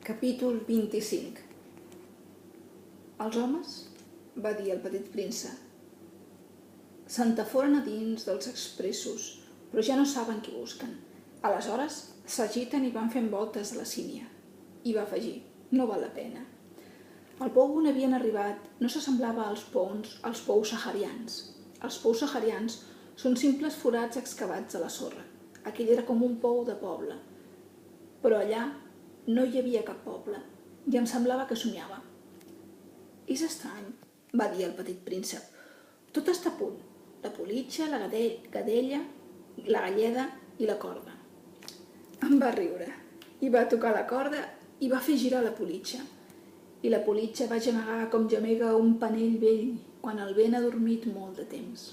Capítol 25. Els homes, va dir el petit príncep, s'entaforen a dins dels expressos, però ja no saben qui busquen. Aleshores s'agiten i van fent voltes a la sínia. I va afegir, no val la pena. El pou on havien arribat no s'assemblava als pous saharians. Els pous saharians són simples forats excavats a la sorra. Aquell era com un pou de poble. Però allà no hi havia cap poble, i em semblava que somiava. És estrany, va dir el petit príncep. Tot està a punt, la politja, la gadella, la galleda i la corda. Em va riure, i va tocar la corda i va fer girar la politja. I la politja va gemegar com gemega un panell vell quan el vent ha dormit molt de temps.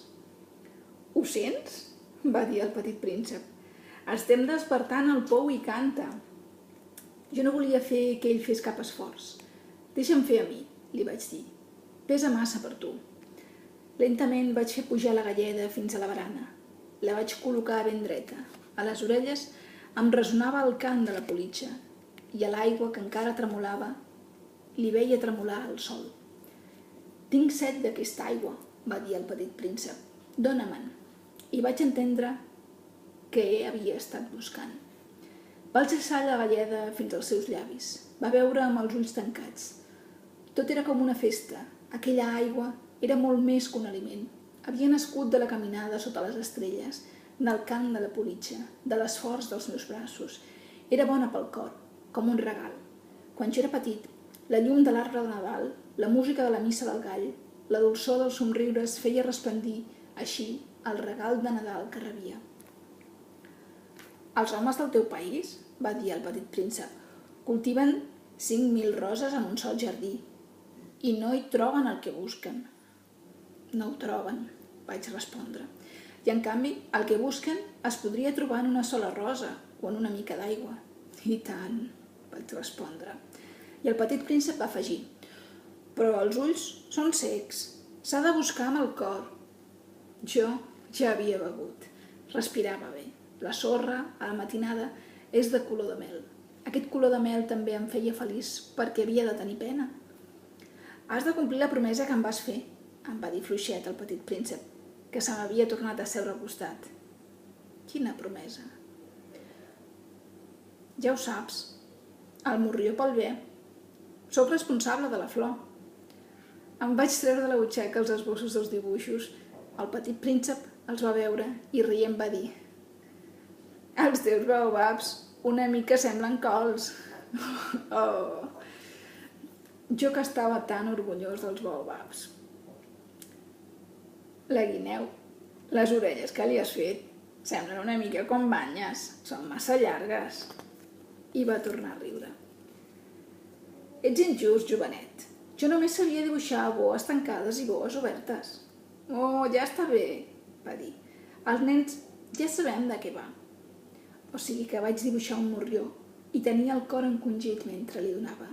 Ho sents? Va dir el petit príncep. Estem despertant el pou i canta. Jo no volia fer que ell fes cap esforç. Deixa'm fer a mi, li vaig dir. Pesa massa per tu. Lentament vaig fer pujar la galleda fins a la barana. La vaig col·locar ben dreta. A les orelles em ressonava el cant de la politja i a l'aigua que encara tremolava li veia tremolar el sol. Tinc set d'aquesta aigua, va dir el petit príncep. Dóna-me'n. I vaig entendre què havia estat buscant. Va alçar la galleda fins als seus llavis. Va beure amb els ulls tancats. Tot era com una festa. Aquella aigua era molt més que un aliment. Havia nascut de la caminada sota les estrelles, del cant de la politja, de l'esforç dels meus braços. Era bona pel cor, com un regal. Quan jo era petit, la llum de l'arbre de Nadal, la música de la missa del gall, la dolçor dels somriures feia resplendir, així, el regal de Nadal que rebia. Els homes del teu país, va dir el petit príncep, cultiven 5.000 roses en un sol jardí i no hi troben el que busquen. No ho troben, vaig respondre. I en canvi, el que busquen es podria trobar en una sola rosa o en una mica d'aigua. I tant, vaig respondre. I el petit príncep va afegir, però els ulls són cecs, s'ha de buscar amb el cor. Jo ja havia begut, respirava bé. La sorra, a la matinada, és de color de mel. Aquest color de mel també em feia feliç perquè havia de tenir pena. Has de complir la promesa que em vas fer, em va dir fluixet el petit príncep, que se m'havia tornat a seure al costat. Quina promesa? Ja ho saps, el morrió pel bé. Soc responsable de la flor. Em vaig treure de la butxaca els esbossos dels dibuixos. El petit príncep els va veure i rient va dir: els teus baobabs una mica semblen cols. Oh. Jo que estava tan orgullós dels baobabs. La guineu, les orelles que li has fet semblen una mica com banyes, són massa llargues. I va tornar a riure. Ets injust, jovenet. Jo només sabia dibuixar boes tancades i boes obertes. Oh, ja està bé, va dir. Els nens ja sabem de què va. O sigui que vaig dibuixar un morrió i tenia el cor encongit mentre li donava.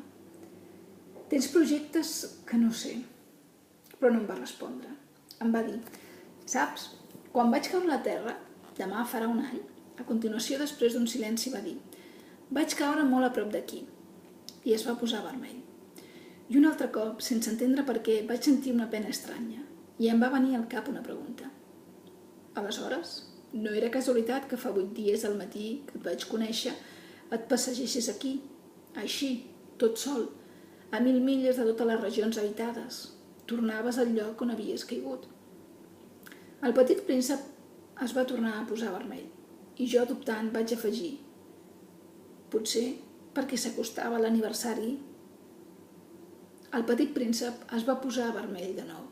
Tens projectes que no sé, però no em va respondre. Em va dir, saps, quan vaig caure a la terra, demà farà un any, a continuació, després d'un silenci, va dir, vaig caure molt a prop d'aquí, i es va posar vermell. I un altre cop, sense entendre per què, vaig sentir una pena estranya, i em va venir al cap una pregunta. Aleshores, no era casualitat que fa 8 dies al matí que et vaig conèixer et passegessis aquí, així, tot sol, a 1.000 milles de totes les regions habitades. Tornaves al lloc on havies caigut. El petit príncep es va tornar a posar vermell i jo, dubtant, vaig afegir: potser perquè s'acostava l'aniversari. El petit príncep es va posar vermell de nou.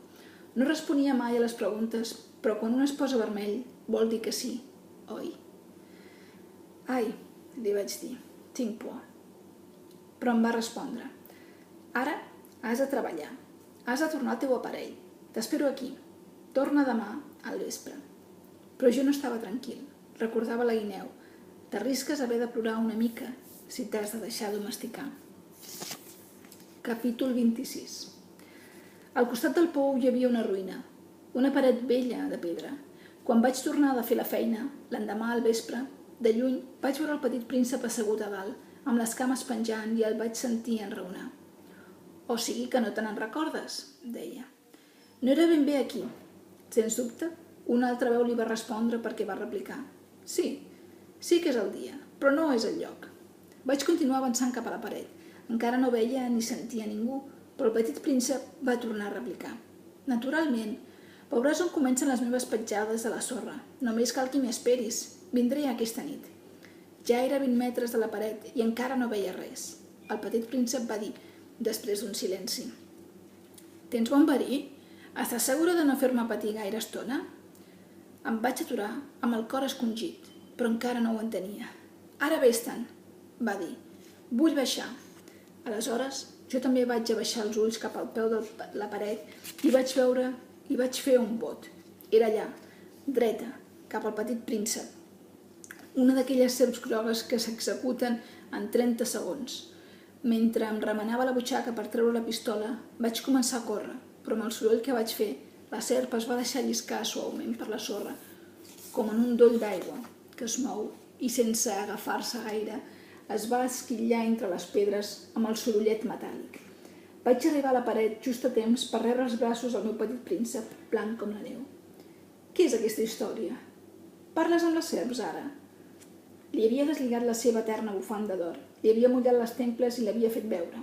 No responia mai a les preguntes, però quan un es posa vermell vol dir que sí, oi? Ai, li vaig dir, tinc por. Però em va respondre, ara has de treballar, has de tornar al teu aparell, t'espero aquí, torna demà al vespre. Però jo no estava tranquil, recordava la guineu, t'arrisques a haver de plorar una mica si t'has de deixar domesticar. Capítol 26. Al costat del pou hi havia una ruïna, una paret vella de pedra. Quan vaig tornar de fer la feina, l'endemà al vespre, de lluny vaig veure el petit príncep assegut a dalt, amb les cames penjant, i el vaig sentir enraonar. «O sigui que no te n'en recordes», deia. «No era ben bé aquí». Sens dubte, una altra veu li va respondre perquè va replicar. «Sí, sí que és el dia, però no és el lloc». Vaig continuar avançant cap a la paret. Encara no veia ni sentia ningú, però el petit príncep va tornar a replicar. «Naturalment, veuràs on comencen les meves petjades a la sorra. Només cal que m'hi esperis. Vindré aquesta nit». Ja era a 20 metres de la paret i encara no veia res. El petit príncep va dir, després d'un silenci. «Tens bon verí? Estàs segura de no fer-me patir gaire estona?» Em vaig aturar amb el cor escongit, però encara no ho entenia. «Ara vés-te'n», va dir. «Vull baixar». Aleshores, jo també vaig abaixar els ulls cap al peu de la paret i vaig fer un bot. Era allà, dreta, cap al petit príncep. Una d'aquelles serps grogues que s'executen en 30 segons. Mentre em remenava la butxaca per treure la pistola, vaig començar a córrer, però amb el soroll que vaig fer, la serp es va deixar lliscar suaument per la sorra, com en un doll d'aigua que es mou i, sense agafar-se gaire, es va esquillar entre les pedres amb el sorollet metàl·lic. Vaig arribar a la paret just a temps per rebre els braços del meu petit príncep, blanc com la neu. «Què és aquesta història? Parles amb les serps, ara?» Li havia deslligat la seva eterna bufanda d'or, li havia mullat les temples i l'havia fet veure,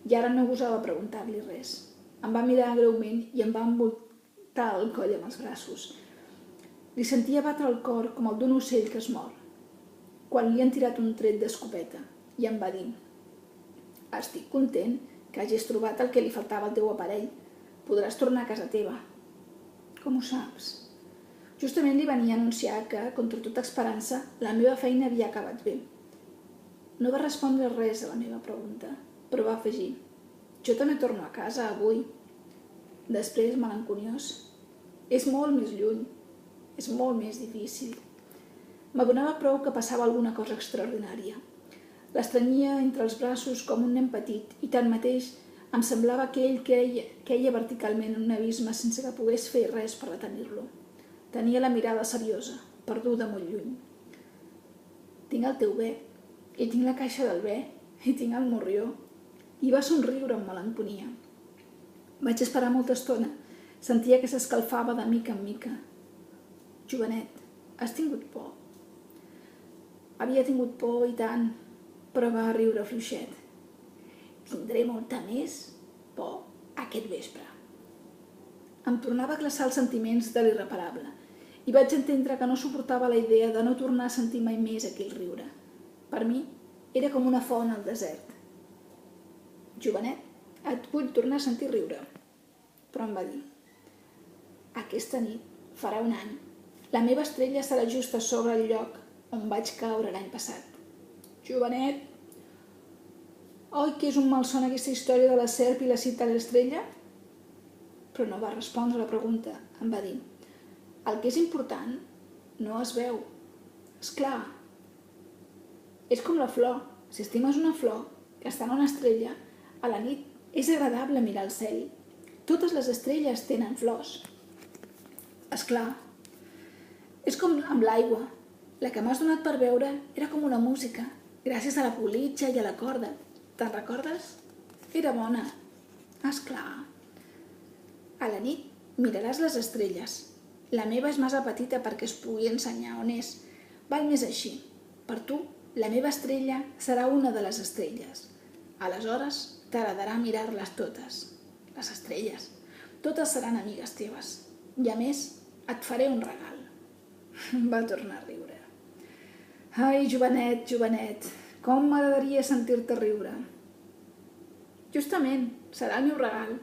i ara no gosava preguntar-li res. Em va mirar greument i em va envoltar el coll amb els braços. Li sentia batre el cor com el d'un ocell que es mor, quan li han tirat un tret d'escopeta, i em va dir: «Estic content que hagis trobat el que li faltava al teu aparell. Podràs tornar a casa teva». «Com ho saps?» Justament li venia a anunciar que, contra tota esperança, la meva feina havia acabat bé. No va respondre res a la meva pregunta, però va afegir: «Jo també torno a casa avui». Després, melanconiós: «És molt més lluny, és molt més difícil». M'adonava prou que passava alguna cosa extraordinària. L'estrenyia entre els braços com un nen petit i, tanmateix, em semblava que ell queia verticalment en un abisme sense que pogués fer res per retenir-lo. Tenia la mirada seriosa, perduda molt lluny. «Tinc el teu bé, i tinc la caixa del bé, i tinc el morrió». I va somriure amb melanconia. Vaig esperar molta estona. Sentia que s'escalfava de mica en mica. «Jovenet, has tingut por?» «Havia tingut por i tant», però va riure fluixet. «Tindré molta més por aquest vespre». Em tornava a glaçar els sentiments de l'irreparable i vaig entendre que no suportava la idea de no tornar a sentir mai més aquell riure. Per mi, era com una font al desert. «Jovenet, et vull tornar a sentir riure». Però em va dir: «Aquesta nit farà un any. La meva estrella serà just a sobre el lloc on vaig caure l'any passat». «Jovenet, oi que és un malson aquesta història de la serp i la cita a l'estrella?» Però no va respondre a la pregunta. Em va dir: «El que és important no es veu. És clar. És com la flor. Si estimes una flor que està en una estrella, a la nit és agradable mirar el cel. Totes les estrelles tenen flors. És clar. És com amb l'aigua. La que m'has donat per veure era com una música, gràcies a la politja i a la corda. Te'n recordes? Era bona. És clar. A la nit miraràs les estrelles. La meva és massa petita perquè es pugui ensenyar on és. Val més així. Per tu, la meva estrella serà una de les estrelles. Aleshores, t'agradarà mirar-les totes. Les estrelles. Totes seran amigues teves. I a més, et faré un regal». Va tornar a riure. «Ai, jovenet, jovenet, com m'agradaria sentir-te riure». «Justament, serà el meu regal.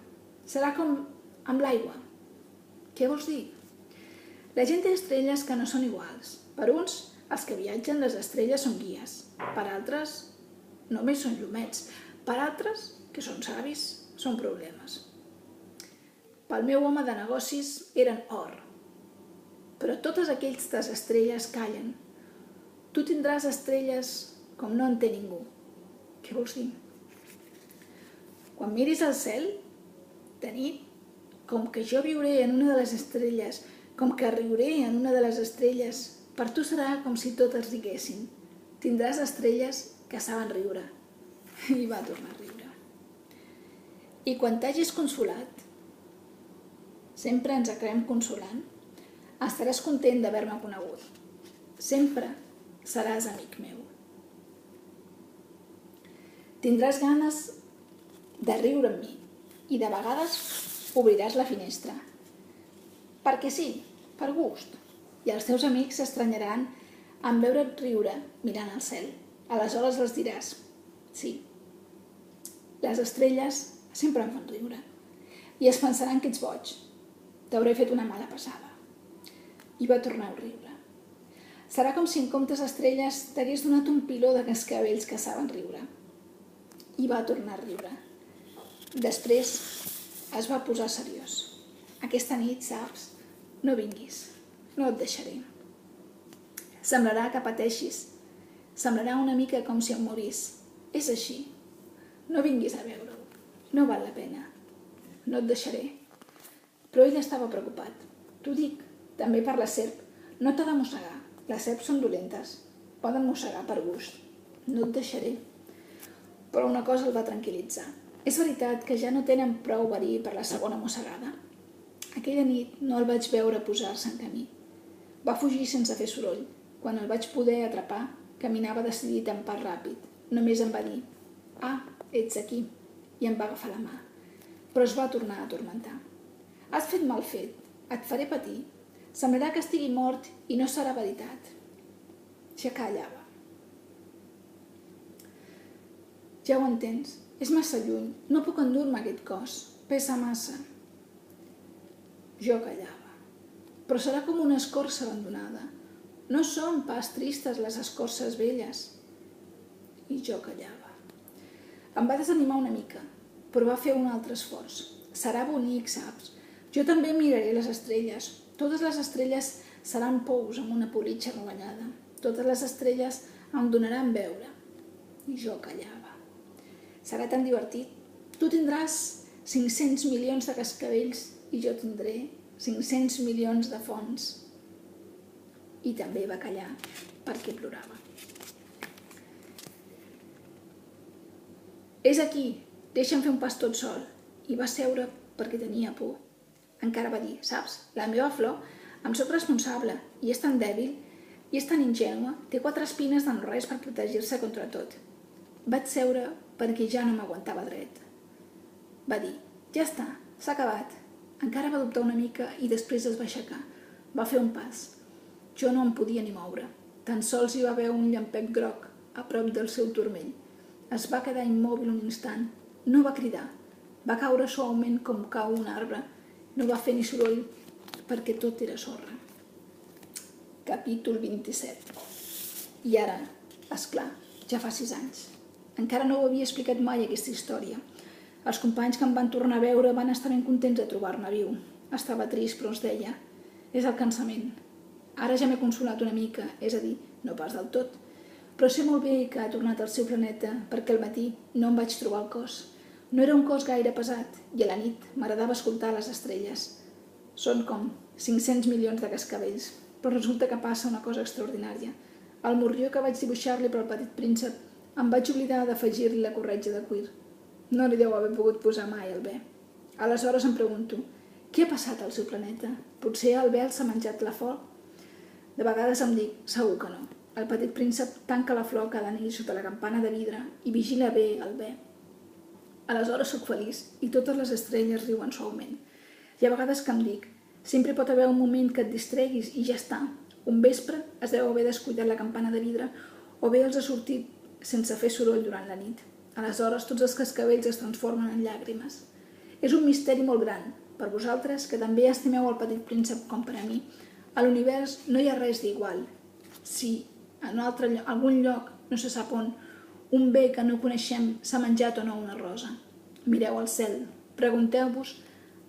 Serà com amb l'aigua». «Què vols dir?» «La gent té estrelles que no són iguals. Per uns, els que viatgen les estrelles són guies. Per altres, només són llumets. Per altres, que són savis, són problemes. Pel meu home de negocis eren or. Però totes aquestes estrelles callen. Tu tindràs estrelles com no en té ningú». «Què vols dir?» «Quan miris al cel, de nit, com que jo viuré en una de les estrelles, com que riuré en una de les estrelles, per tu serà com si totes riguessin. Tindràs estrelles que saben riure. I va tornar a riure. I quan t'hagis consolat, sempre ens acabem consolant, estaràs content d'haver-me conegut. Sempre seràs amic meu. Tindràs ganes de riure amb mi i de vegades obriràs la finestra. Perquè sí, per gust. I els teus amics s'estranyaran en veure't riure mirant al cel. Aleshores els diràs, sí, les estrelles sempre em fan riure. I es pensaran que ets boig. T'hauré fet una mala passada. I va tornar a riure. Serà com si en comptes d'estrelles t'hagués donat un piló de cascavells que saben riure. I va tornar a riure. Després es va posar seriós. Aquesta nit, saps, no vinguis, no et deixaré. Semblarà que pateixis, semblarà una mica com si em morís. És així. No vinguis a veure-ho, no val la pena. No et deixaré. Però ell estava preocupat. T'ho dic, també per la serp. No t'ha de mossegar. Les serps són dolentes. Poden mossegar per gust. No et deixaré. Però una cosa el va tranquil·litzar. És veritat que ja no tenen prou verí per la segona mossegada. Aquella nit no el vaig veure posar-se en camí. Va fugir sense fer soroll. Quan el vaig poder atrapar, caminava decidit en pas ràpid. Només em va dir, ah, ets aquí, i em va agafar la mà. Però es va tornar a atormentar. Has fet mal fet, et faré patir. Semblarà que estigui mort i no serà veritat. Ja callava. Ja ho entens, és massa lluny, no puc endur-me aquest cos, pesa massa. Jo callava. Però serà com una escorça abandonada. No són pas tristes les escorces velles. I jo callava. Em va desanimar una mica, però va fer un altre esforç. Serà bonic, saps? Jo també miraré les estrelles. Totes les estrelles seran pous amb una politxa rovellada. Totes les estrelles em donaran veure. I jo callava. Serà tan divertit. Tu tindràs 500 milions de cascavells i jo tindré 500 milions de fonts. I també va callar perquè plorava. És aquí, deixa'm fer un pas tot sol. I va seure perquè tenia por. Encara va dir, saps, la meva flor em soc responsable i és tan dèbil i és tan ingènua, té 4 espines de no res per protegir-se contra tot. Vaig seure perquè ja no m'aguantava dret. Va dir, ja està, s'ha acabat. Encara va dubtar una mica i després es va aixecar. Va fer un pas. Jo no em podia ni moure. Tan sols hi va haver un llampec groc a prop del seu turmell. Es va quedar immòbil un instant. No va cridar. Va caure suaument com cau un arbre. No va fer ni soroll perquè tot era sorra. Capítol 27. I ara, esclar, ja fa 6 anys. Encara no ho havia explicat mai aquesta història. Els companys que em van tornar a veure van estar ben contents de trobar-me viu. Estava trist, però es deia, és el cansament. Ara ja m'he consolat una mica, és a dir, no pas del tot. Però sé molt bé que ha tornat al seu planeta perquè al matí no em vaig trobar el cos. No era un cos gaire pesat i a la nit m'agradava escoltar les estrelles. Són com 500 milions de cascavells, però resulta que passa una cosa extraordinària. Al morrió que vaig dibuixar-li per al petit príncep em vaig oblidar d'afegir-li la corretja de cuir. No li deu haver pogut posar mai el bé. Aleshores em pregunto, què ha passat al seu planeta? Potser el vel s'ha menjat la flor? De vegades em dic, segur que no. El petit príncep tanca la flor cada nit sota la campana de vidre i vigila bé el bé. Aleshores sóc feliç i totes les estrelles riuen suaument. Hi ha vegades que em dic, sempre pot haver un moment que et distreguis i ja està. Un vespre es deu haver descuidat la campana de vidre o bé els ha sortit sense fer soroll durant la nit. Aleshores tots els cascavells es transformen en llàgrimes. És un misteri molt gran. Per vosaltres, que també estimeu el petit príncep com per a mi, a l'univers no hi ha res d'igual. Si en algun lloc, no se sap on, un bé que no coneixem s'ha menjat o no una rosa. Mireu al cel, pregunteu-vos,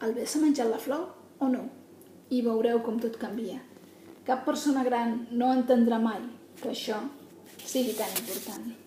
el bé s'ha menjat la flor o no? I veureu com tot canvia. Cap persona gran no entendrà mai que això sigui tan important.